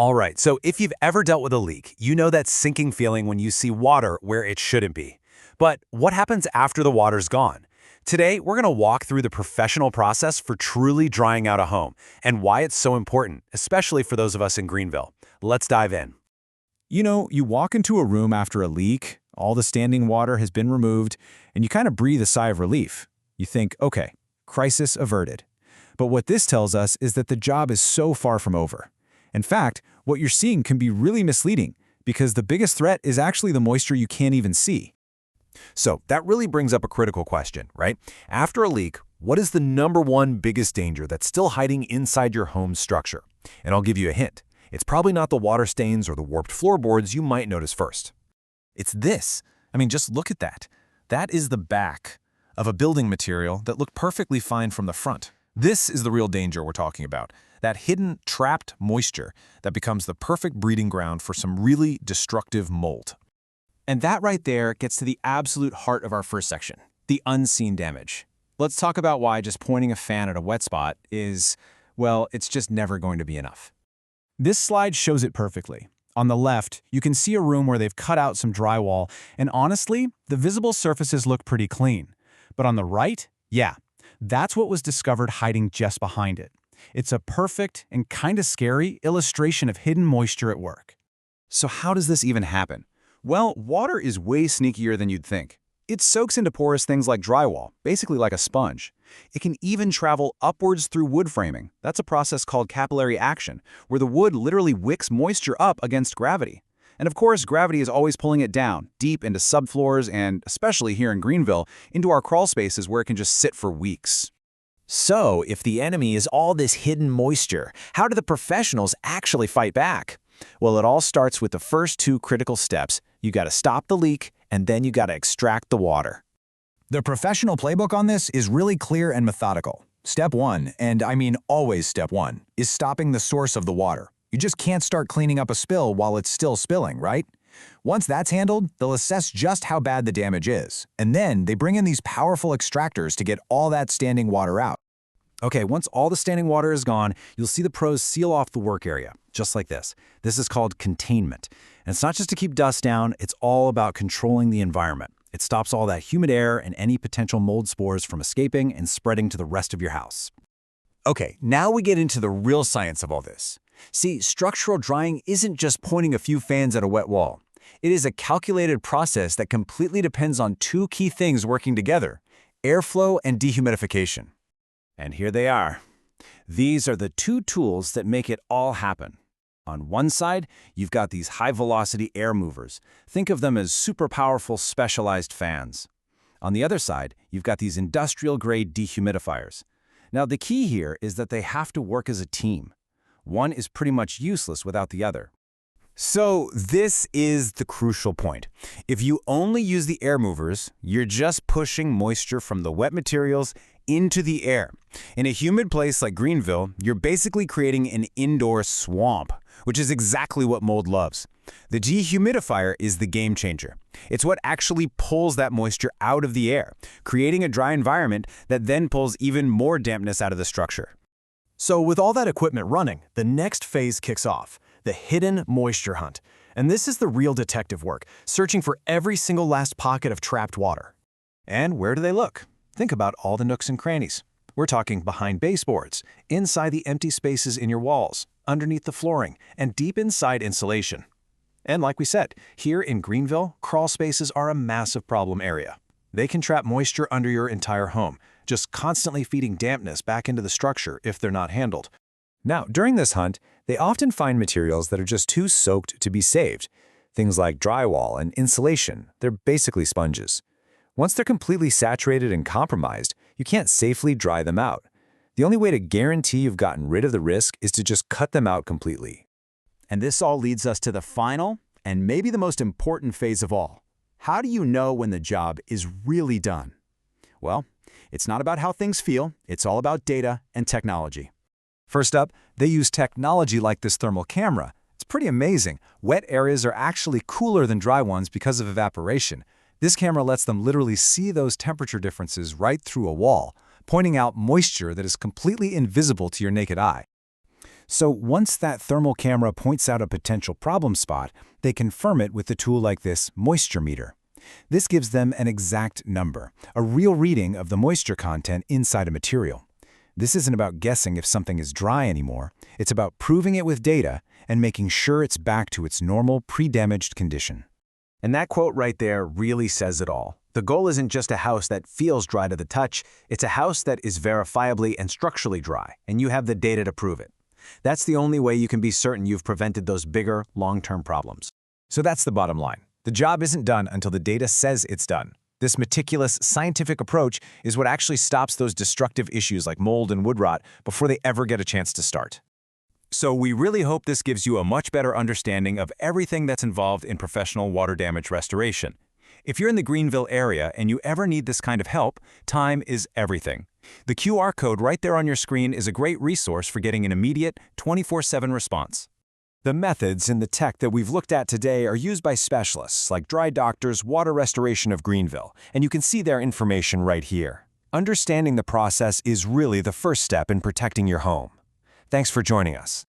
All right, so if you've ever dealt with a leak, you know that sinking feeling when you see water where it shouldn't be. But what happens after the water's gone? Today, we're going to walk through the professional process for truly drying out a home and why it's so important, especially for those of us in Greenville. Let's dive in. You know, you walk into a room after a leak, all the standing water has been removed, and you kind of breathe a sigh of relief. You think, okay, crisis averted. But what this tells us is that the job is so far from over. In fact, what you're seeing can be really misleading because the biggest threat is actually the moisture you can't even see. So that really brings up a critical question, right? After a leak, what is the #1 biggest danger that's still hiding inside your home's structure? And I'll give you a hint. It's probably not the water stains or the warped floorboards you might notice first. It's this. I mean, just look at that. That is the back of a building material that looked perfectly fine from the front. This is the real danger we're talking about. That hidden, trapped moisture that becomes the perfect breeding ground for some really destructive mold. And that right there gets to the absolute heart of our first section, the unseen damage. Let's talk about why just pointing a fan at a wet spot is, well, it's just never going to be enough. This slide shows it perfectly. On the left, you can see a room where they've cut out some drywall, and honestly, the visible surfaces look pretty clean. But on the right, yeah, that's what was discovered hiding just behind it. It's a perfect and kind of scary illustration of hidden moisture at work. So how does this even happen? Well, water is way sneakier than you'd think. It soaks into porous things like drywall, basically like a sponge. It can even travel upwards through wood framing. That's a process called capillary action, where the wood literally wicks moisture up against gravity. And of course, gravity is always pulling it down, deep into subfloors and, especially here in Greenville, into our crawl spaces where it can just sit for weeks. So, if the enemy is all this hidden moisture, how do the professionals actually fight back? Well, it all starts with the first 2 critical steps. You got to stop the leak, and then you got to extract the water. The professional playbook on this is really clear and methodical. Step 1, and I mean always step 1, is stopping the source of the water. You just can't start cleaning up a spill while it's still spilling, right? Once that's handled, they'll assess just how bad the damage is, and then they bring in these powerful extractors to get all that standing water out. Okay, once all the standing water is gone, you'll see the pros seal off the work area, just like this. This is called containment. And it's not just to keep dust down, it's all about controlling the environment. It stops all that humid air and any potential mold spores from escaping and spreading to the rest of your house. Okay, now we get into the real science of all this. See, structural drying isn't just pointing a few fans at a wet wall. It is a calculated process that completely depends on 2 key things working together: airflow and dehumidification. And here they are. These are the 2 tools that make it all happen. On one side, you've got these high-velocity air movers. Think of them as super powerful specialized fans. On the other side, you've got these industrial-grade dehumidifiers. Now, the key here is that they have to work as a team. One is pretty much useless without the other. So this is the crucial point. If you only use the air movers, you're just pushing moisture from the wet materials into the air. In a humid place like Greenville, you're basically creating an indoor swamp, which is exactly what mold loves. The dehumidifier is the game changer. It's what actually pulls that moisture out of the air, creating a dry environment that then pulls even more dampness out of the structure. So with all that equipment running, the next phase kicks off, the hidden moisture hunt. And this is the real detective work, searching for every single last pocket of trapped water. And where do they look? Think about all the nooks and crannies. We're talking behind baseboards, inside the empty spaces in your walls, underneath the flooring, and deep inside insulation. And like we said, here in Greenville, crawl spaces are a massive problem area. They can trap moisture under your entire home, just constantly feeding dampness back into the structure if they're not handled. Now, during this hunt, they often find materials that are just too soaked to be saved. Things like drywall and insulation, they're basically sponges. Once they're completely saturated and compromised, you can't safely dry them out. The only way to guarantee you've gotten rid of the risk is to just cut them out completely. And this all leads us to the final and maybe the most important phase of all. How do you know when the job is really done? Well, it's not about how things feel, it's all about data and technology. First up, they use technology like this thermal camera. It's pretty amazing. Wet areas are actually cooler than dry ones because of evaporation. This camera lets them literally see those temperature differences right through a wall, pointing out moisture that is completely invisible to your naked eye. So once that thermal camera points out a potential problem spot, they confirm it with a tool like this moisture meter. This gives them an exact number, a real reading of the moisture content inside a material. This isn't about guessing if something is dry anymore. It's about proving it with data and making sure it's back to its normal, pre-damaged condition. And that quote right there really says it all. The goal isn't just a house that feels dry to the touch, it's a house that is verifiably and structurally dry, and you have the data to prove it. That's the only way you can be certain you've prevented those bigger, long-term problems. So that's the bottom line. The job isn't done until the data says it's done. This meticulous, scientific approach is what actually stops those destructive issues like mold and wood rot before they ever get a chance to start. So we really hope this gives you a much better understanding of everything that's involved in professional water damage restoration. If you're in the Greenville area and you ever need this kind of help, time is everything. The QR code right there on your screen is a great resource for getting an immediate, 24/7 response. The methods and the tech that we've looked at today are used by specialists like Dry Doctors Water Restoration of Greenville, and you can see their information right here. Understanding the process is really the first step in protecting your home. Thanks for joining us.